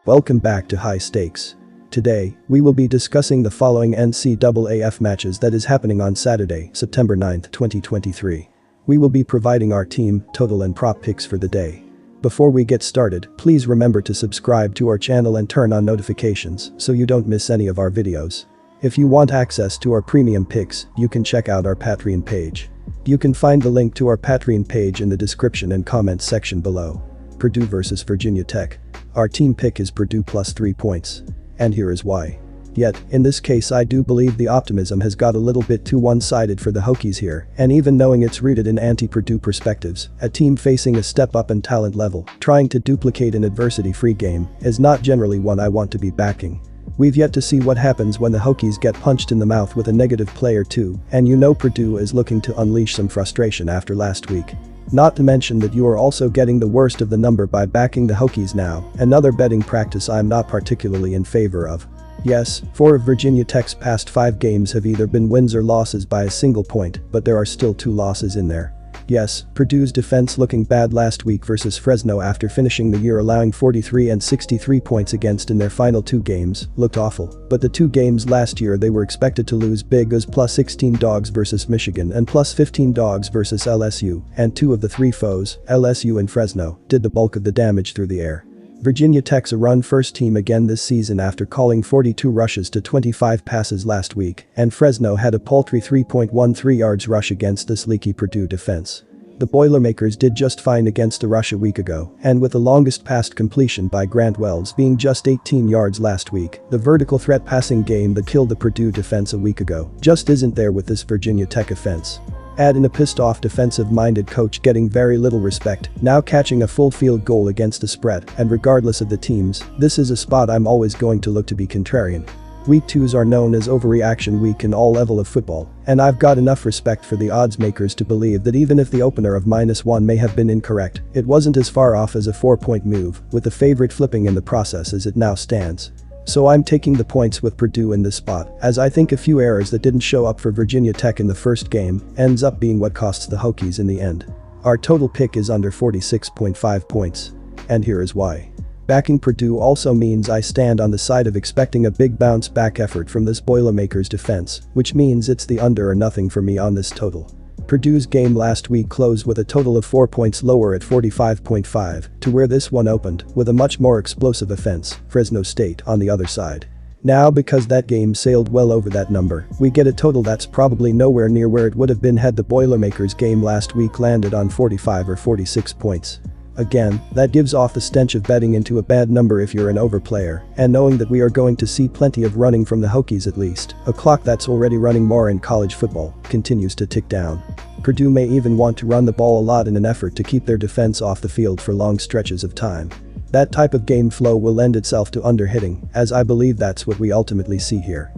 Welcome back to High Stakes. Today, we will be discussing the following NCAAF matches that is happening on Saturday, September 9, 2023. We will be providing our team, total and prop picks for the day. Before we get started, please remember to subscribe to our channel and turn on notifications so you don't miss any of our videos. If you want access to our premium picks, you can check out our Patreon page. You can find the link to our Patreon page in the description and comments section below. Purdue vs Virginia Tech. Our team pick is Purdue plus 3 points. And here is why. Yet, in this case I do believe the optimism has got a little bit too one-sided for the Hokies here, and even knowing it's rooted in anti-Purdue perspectives, a team facing a step up in talent level, trying to duplicate an adversity-free game, is not generally one I want to be backing. We've yet to see what happens when the Hokies get punched in the mouth with a negative play or two, and you know Purdue is looking to unleash some frustration after last week. Not to mention that you are also getting the worst of the number by backing the Hokies now, another betting practice I'm not particularly in favor of. Yes, 4 of Virginia Tech's past 5 games have either been wins or losses by a single point, but there are still 2 losses in there. Yes, Purdue's defense looking bad last week versus Fresno after finishing the year allowing 43 and 63 points against in their final 2 games, looked awful, but the 2 games last year they were expected to lose big as plus 16 dogs versus Michigan and plus 15 dogs versus LSU, and 2 of the 3 foes, LSU and Fresno, did the bulk of the damage through the air. Virginia Tech's a run-first team again this season after calling 42 rushes to 25 passes last week, and Fresno had a paltry 3.13 yards rush against this leaky Purdue defense. The Boilermakers did just fine against the rush a week ago, and with the longest past completion by Grant Wells being just 18 yards last week, the vertical threat passing game that killed the Purdue defense a week ago just isn't there with this Virginia Tech offense. Add in a pissed-off defensive-minded coach getting very little respect, now catching a full field goal against the spread, and regardless of the teams, this is a spot I'm always going to look to be contrarian. Week 2s are known as overreaction week in all level of football, and I've got enough respect for the odds makers to believe that even if the opener of -1 may have been incorrect, it wasn't as far off as a 4-point move, with the favorite flipping in the process as it now stands. So I'm taking the points with Purdue in this spot, as I think a few errors that didn't show up for Virginia Tech in the first game ends up being what costs the Hokies in the end. Our total pick is under 46.5 points. And here is why. Backing Purdue also means I stand on the side of expecting a big bounce back effort from this Boilermakers defense, which means it's the under or nothing for me on this total. Purdue's game last week closed with a total of 4 points lower at 45.5 to where this one opened, with a much more explosive offense, Fresno State, on the other side. Now because that game sailed well over that number, we get a total that's probably nowhere near where it would have been had the Boilermakers game last week landed on 45 or 46 points. Again, that gives off the stench of betting into a bad number if you're an overplayer, and knowing that we are going to see plenty of running from the Hokies at least, a clock that's already running more in college football, continues to tick down. Purdue may even want to run the ball a lot in an effort to keep their defense off the field for long stretches of time. That type of game flow will lend itself to underhitting, as I believe that's what we ultimately see here.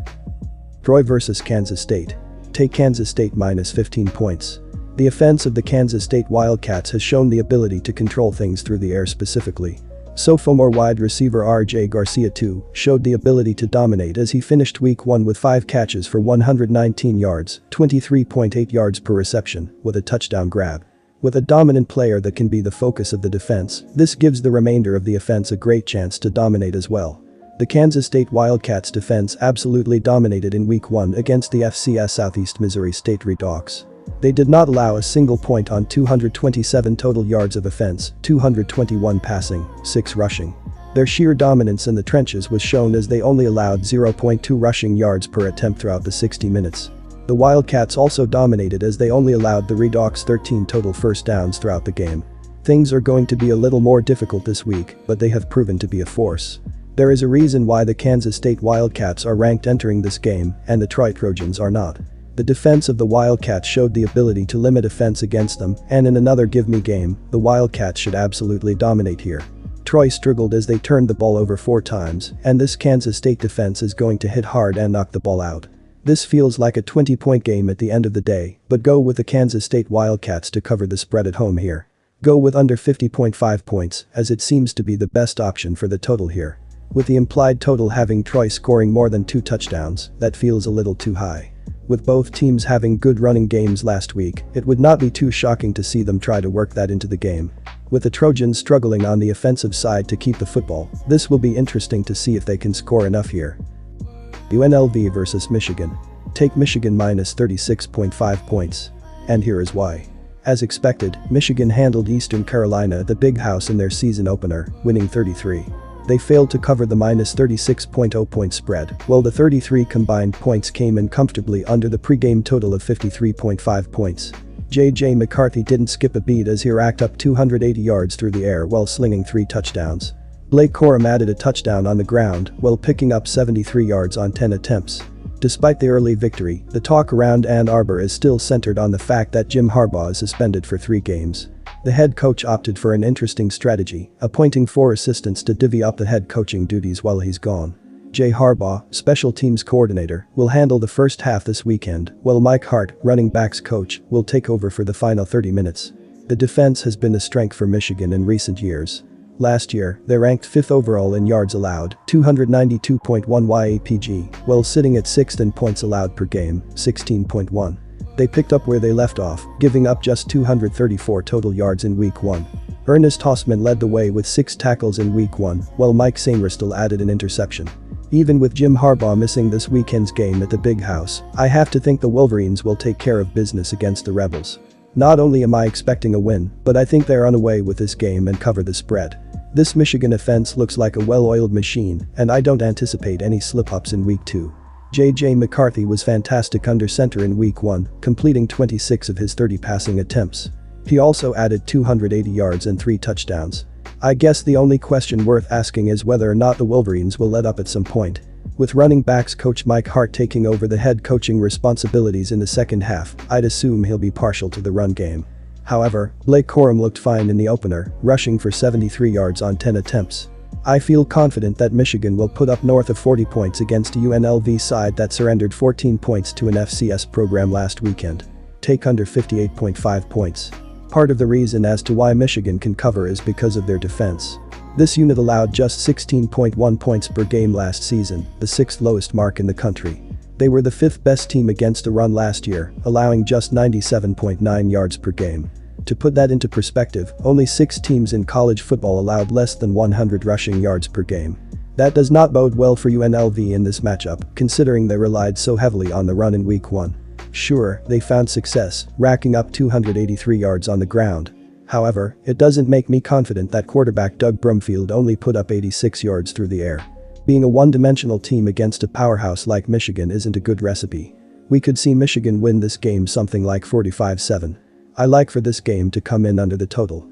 Troy vs Kansas State. Take Kansas State minus 15 points. The offense of the Kansas State Wildcats has shown the ability to control things through the air specifically. Sophomore wide receiver R.J. Garcia too showed the ability to dominate as he finished week 1 with 5 catches for 119 yards, 23.8 yards per reception, with a touchdown grab. With a dominant player that can be the focus of the defense, this gives the remainder of the offense a great chance to dominate as well. The Kansas State Wildcats defense absolutely dominated in week 1 against the FCS Southeast Missouri State Redhawks. They did not allow a single point on 227 total yards of offense, 221 passing, 6 rushing. Their sheer dominance in the trenches was shown as they only allowed 0.2 rushing yards per attempt throughout the 60 minutes. The Wildcats also dominated as they only allowed the Redhawks 13 total first downs throughout the game. Things are going to be a little more difficult this week, but they have proven to be a force. There is a reason why the Kansas State Wildcats are ranked entering this game, and the Troy Trojans are not. The defense of the Wildcats showed the ability to limit offense against them, and in another give-me game, the Wildcats should absolutely dominate here. Troy struggled as they turned the ball over 4 times, and this Kansas State defense is going to hit hard and knock the ball out. This feels like a 20-point game at the end of the day, but go with the Kansas State Wildcats to cover the spread at home here. Go with under 50.5 points, as it seems to be the best option for the total here. With the implied total having Troy scoring more than 2 touchdowns, that feels a little too high. With both teams having good running games last week, it would not be too shocking to see them try to work that into the game. With the Trojans struggling on the offensive side to keep the football, this will be interesting to see if they can score enough here. UNLV versus Michigan. Take Michigan minus 36.5 points. And here is why. As expected, Michigan handled Eastern Carolina, the big house, in their season opener, winning 33. They failed to cover the minus 36.0 point spread, while the 33 combined points came in comfortably under the pregame total of 53.5 points. J.J. McCarthy didn't skip a beat as he racked up 280 yards through the air while slinging 3 touchdowns. Blake Corum added a touchdown on the ground while picking up 73 yards on 10 attempts. Despite the early victory, the talk around Ann Arbor is still centered on the fact that Jim Harbaugh is suspended for 3 games. The head coach opted for an interesting strategy, appointing 4 assistants to divvy up the head coaching duties while he's gone. Jay Harbaugh, special teams coordinator, will handle the first half this weekend, while Mike Hart, running backs coach, will take over for the final 30 minutes. The defense has been a strength for Michigan in recent years. Last year, they ranked 5th overall in yards allowed, 292.1 YAPG, while sitting at 6th in points allowed per game, 16.1. They picked up where they left off, giving up just 234 total yards in Week 1. Ernest Hausman led the way with 6 tackles in Week 1, while Mike Sainristil added an interception. Even with Jim Harbaugh missing this weekend's game at the Big House, I have to think the Wolverines will take care of business against the Rebels. Not only am I expecting a win, but I think they're on a way with this game and cover the spread. This Michigan offense looks like a well-oiled machine, and I don't anticipate any slip-ups in Week 2. J.J. McCarthy was fantastic under center in Week 1, completing 26 of his 30 passing attempts. He also added 280 yards and 3 touchdowns. I guess the only question worth asking is whether or not the Wolverines will let up at some point. With running backs coach Mike Hart taking over the head coaching responsibilities in the second half, I'd assume he'll be partial to the run game. However, Blake Corum looked fine in the opener, rushing for 73 yards on 10 attempts. I feel confident that Michigan will put up north of 40 points against a UNLV side that surrendered 14 points to an FCS program last weekend. Take under 58.5 points. Part of the reason as to why Michigan can cover is because of their defense. This unit allowed just 16.1 points per game last season, the 6th lowest mark in the country. They were the 5th best team against the run last year, allowing just 97.9 yards per game. To put that into perspective, only 6 teams in college football allowed less than 100 rushing yards per game. That does not bode well for UNLV in this matchup, considering they relied so heavily on the run in Week 1. Sure, they found success, racking up 283 yards on the ground. However, it doesn't make me confident that quarterback Doug Brumfield only put up 86 yards through the air. Being a one-dimensional team against a powerhouse like Michigan isn't a good recipe. We could see Michigan win this game something like 45-7. I like for this game to come in under the total.